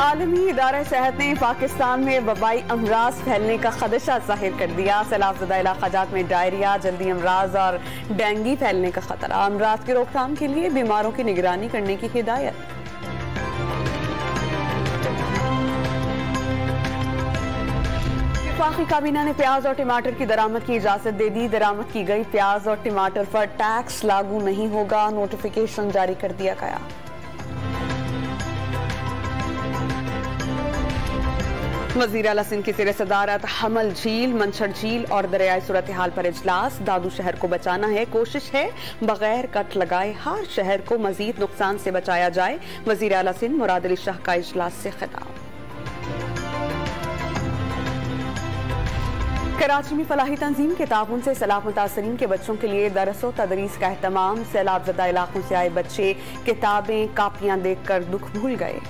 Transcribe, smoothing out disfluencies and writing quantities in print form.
आलमी इदारा सेहत ने पाकिस्तान में वबाई अमराज फैलने का खदशा जाहिर कर दिया। सैलाबज़दा इलाक़ात में डायरिया, जल्दी अमराज और डेंगू फैलने का खतरा। अमराज की रोकथाम के लिए बीमारों की निगरानी करने की हिदायत। वफाकी काबीना ने प्याज और टमाटर की दरामद की इजाजत दे दी। दरामद की गई प्याज और टमाटर पर टैक्स लागू नहीं होगा, नोटिफिकेशन जारी कर दिया गया। वज़ीर आला सिंध की ज़ेर सदारत हमल झील, मंछर झील और दरियाई सूरत हाल पर इजलास। दादू शहर को बचाना है, कोशिश है बगैर कट लगाए हर शहर को मजीद नुकसान से बचाया जाए। वज़ीर आला सिंध मुराद अली शाह का इजलास से खिताब। कराची में फलाही तंजीम के ताउन से सैलाब मुतासरीन के बच्चों के लिए दरस व तदरीस का एहतमाम। सैलाब ज़दा इलाकों से आए बच्चे किताबें, कापियां देखकर दुख भूल गए।